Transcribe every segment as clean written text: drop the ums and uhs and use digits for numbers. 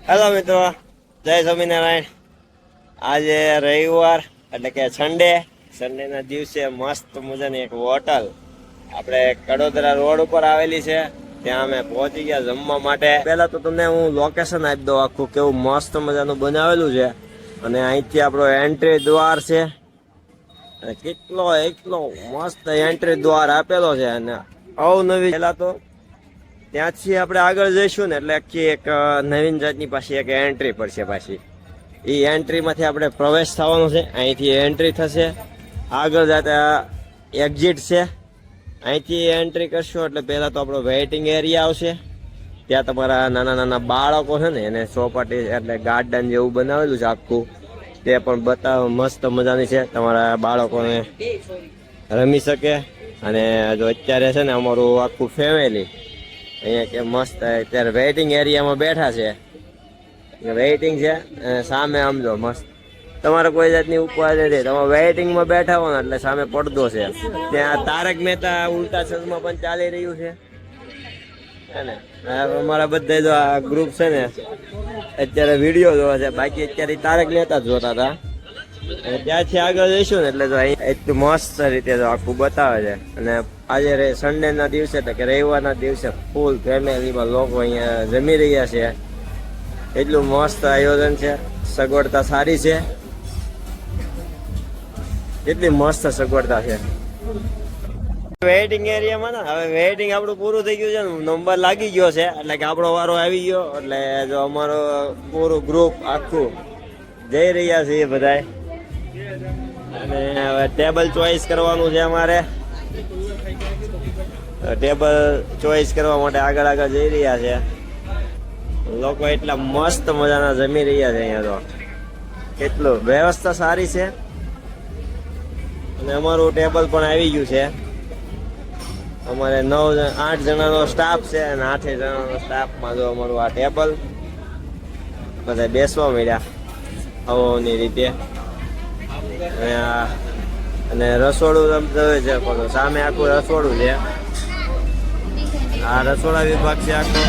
Hello મિત્રો, જય સ્વામિનારાયણ। આજે રવિવાર એટલે કે સન્ડેના દિવસે મસ્ત મજાની એક હોટલ આપણે કડોદરા રોડ ઉપર આવેલી છે, ત્યાં અમે પહોંચી ગયા જમવા માટે। પહેલા તો તમને હું લોકેશન આપી દઉં આખું કેવું મસ્ત મજાનું બનાવેલું છે, અને અહીંથી આપણો એન્ટ્રી દ્વાર છે, અને કેટલો મસ્ત એન્ટ્રી દ્વાર આપેલો છે, અને અવનવી પહેલા તો ત્યાંથી આપણે આગળ જઈશું ને એટલે આખી એક નવીન જાતની પાછી એક એન્ટ્રી પડશે। પાછી એ એન્ટ્રીમાંથી આપણે પ્રવેશ થવાનો છે, અહીંથી એન્ટ્રી થશે, આગળ જતા એક્ઝિટ છે, અહીંથી એન્ટ્રી કરશું એટલે પહેલાં તો આપણો વેઇટિંગ એરિયા આવશે, ત્યાં તમારા નાના નાના બાળકો છે ને એને ચોપાટી એટલે ગાર્ડન જેવું બનાવેલું છે આખું, તે પણ બતાવ મસ્ત મજાની છે, તમારા બાળકોને રમી શકે। અને જો અત્યારે છે ને અમારું આખું ફેમિલી અહીંયા કે મસ્ત અત્યારે વેઇટિંગ એરિયામાં બેઠા છે, વેઇટિંગ છે, સામે આમ જો મસ્ત તમારે કોઈ જાતની ઉપવાસ નથી, તમે વેઇટિંગમાં બેઠા હો ને એટલે સામે પડદો છે, ત્યાં તારક મહેતા ઉલ્ટા ચશ્મા પણ ચાલી રહ્યું છે ને। અમારા બધા જો આ ગ્રુપ છે ને અત્યારે વિડીયો જોવા છે, બાકી અત્યારે તારક મહેતા જ જોતા હતા, અને ત્યાંથી આગળ જઈશું ને એટલે જો અહીં એટલું મસ્ત રીતે જો આખું બતાવે છે। અને આજે સન્ડેના દિવસે એટલે કે રવિવારના દિવસે ફૂલ ફેમિલીમાં લોકો અહીંયા જમી રહ્યા છે, એટલું મસ્ત આયોજન છે, સગવડતા સારી છે, એટલી મસ્ત સગવડતા છે। વેઇટિંગ એરિયામાં ને હવે વેઇટિંગ આપણું પૂરું થઈ ગયું છે ને, નંબર લાગી ગયો છે એટલે કે આપણો વારો આવી ગયો, એટલે જો અમારો પૂરું ગ્રુપ આખું જઈ રહ્યા છીએ બધાય, અને હવે ટેબલ ચોઈસ કરવાનું છે અમારે, ટેબલ ચોઈસ કરવા માટે આગળ જઈ રહ્યા છે લોકો, એટલા મસ્ત મજાના જમી રહ્યા છે અહીંયા તો, કેટલું વ્યવસ્થા સારી છે, અને અમારું ટેબલ પણ આવી ગયું છે, અમારે 8 જણાનો સ્ટાફ છે, અને 8 જણાનો સ્ટાફમાં જો અમારું આ ટેબલ બધા બેસવા મળ્યા આવવાની રીતે, અને રસોડું રમતું છે પણ સામે આખું રસોડું છે, આ રસોડા વિભાગ છે આખો,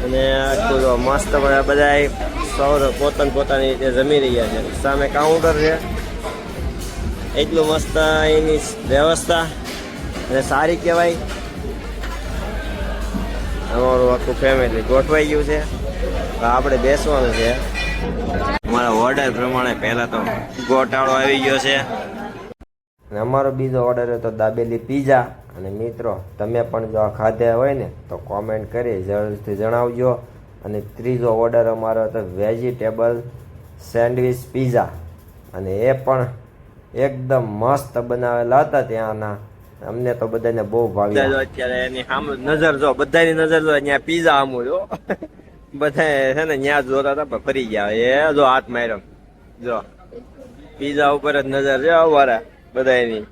અને આખું મસ્ત બધા સૌ પોતાની રીતે જમી રહ્યા છે, સામે કાઉન્ટર છે, એટલું મસ્ત એની વ્યવસ્થા અને સારી કહેવાય। અમારું આખું ફેમિલી ગોઠવાઈ ગયું છે, આપણે બેસવાનું છે। અમારા ઓર્ડર પ્રમાણે પહેલા તો ગોટાળો આવી ગયો છે, અને અમારો બીજો ઓર્ડર હતો દાબેલી પીઝા। અને મિત્રો તમે પણ જો ખાધા હોય ને તો કોમેન્ટ કરી જરૂરથી જણાવજો। અને ત્રીજો ઓર્ડર અમારો હતો વેજીટેબલ સેન્ડવિચ પીઝા, અને એ પણ એકદમ મસ્ત બનાવેલા હતા ત્યાંના, અમને તો બધાને બહુ ભાવ્યા। અત્યારે એની સામે નજર જો, બધાની નજર જો ત્યાં પીઝા આમું જો, બધા છે ને ત્યાં જોતા હતા પણ ફરી ગયા, એ જો હાથ માર્યો, જો પીઝા ઉપર જ નજર છે અમારા બધાની।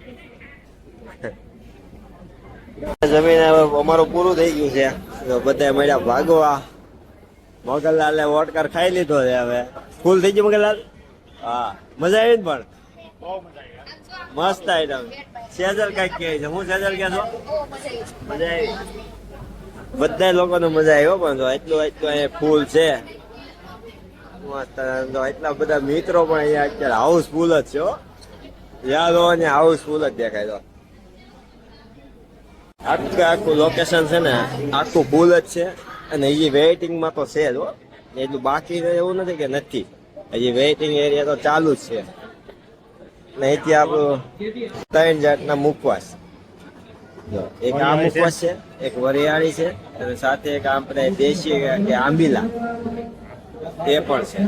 જમીન અમારું પૂરું થઈ ગયું છે, બધા મળ્યા ભાગવા, મોગલલાલે વોટકાર ખાઈ લીધો છે, હવે ફૂલ થઈ ગયું મોગલલાલ। હા મજા આવી ને, પણ મસ્ત આઈટમ। સેજલ કઈક કહે છે, હું સેજલ કે છો મજા આવી, બધા લોકોને મજા આવી, પણ એટલું અહીંયા ફૂલ છે મસ્ત, એટલા બધા મિત્રો પણ અહીંયા અત્યારે હાઉસફુલ જ છે, યાદ હોય ને હાઉસફુલ જ દેખાય। તો આખું લોકેશન છે ને આખું ફૂલ જ છે, અને હજી વેઇટિંગમાં તો છે જ હો, એટલું બાકી એવું નથી કે નથી, હજી વેઇટિંગ એરિયા તો ચાલુ જ છે। ને અહીંથી આપણું 3 જાતના મુખવાસ, એક આ મુખવાસ છે, એક વરિયાળી છે, અને સાથે એક આપણે દેશી કે આંબીલા તે પણ છે,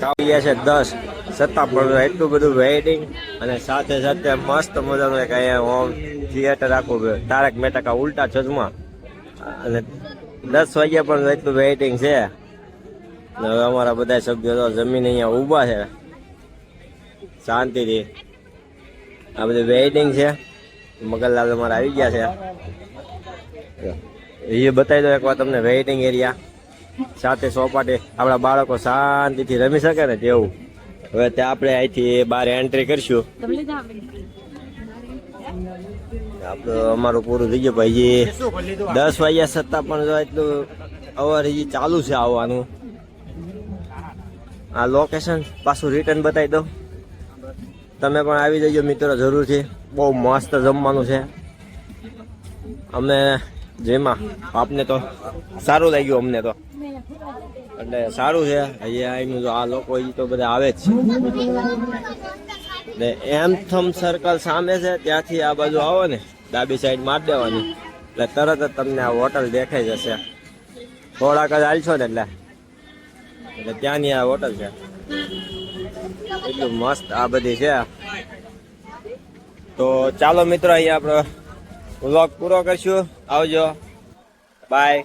કાવ્યા છે 10, છતાં પણ એટલું બધું વેઇટિંગ, અને સાથે સાથે મસ્ત મજાનું એક અહીંયા હોમ થિયેટર આખું તારક મહેતા કા ઉલ્ટા ચશ્મા, અને 10 વાગ્યા પણ એટલું વેઇટિંગ છે। હવે અમારા બધા સભ્યો જમીન અહીંયા ઊભા છે શાંતિથી, આ બધું વેઇટિંગ છે। મગનલાલ અમારા આવી ગયા છે, એ બતાવી દો એકવાર તમને વેઇટિંગ એરિયા, સાથે ચોપાટી આપણા બાળકો શાંતિથી રમી શકે ને તેવું। હવે ત્યાં આપણે અહીંથી બહાર એન્ટ્રી કરશું, આપણું અમારું પૂરું થઈ ગયું ભાઈ. 10 વાગ્યા છતાં પણ જો એટલું અવાર હજી ચાલુ છે આવવાનું. આ લોકેશન પાછું રિટર્ન બતાવી દઉં, તમે પણ આવી જજો મિત્રો જરૂરથી. બહુ મસ્ત જમવાનું છે. અમને જેમાં આપને તો સારું લાગ્યું, અમને તો એટલે સારું છે. અહીંયા આવીને જો આ લોકો તો બધા આવે જ છે. ને એમથમ સર્કલ સામે છે, ત્યાંથી આ બાજુ આવો ને ડાબી સાઈડ મારી દેવાની એટલે તરત જ તમને આ હોટલ દેખાઈ જશે. થોડાક જ હાલશો ને એટલે ત્યાંની આ હોટલ છે. એટલું મસ્ત આ બધી છે. તો ચાલો મિત્રો, અહીંયા આપણે વ્લોગ પૂરો કરશું. આવજો, બાય.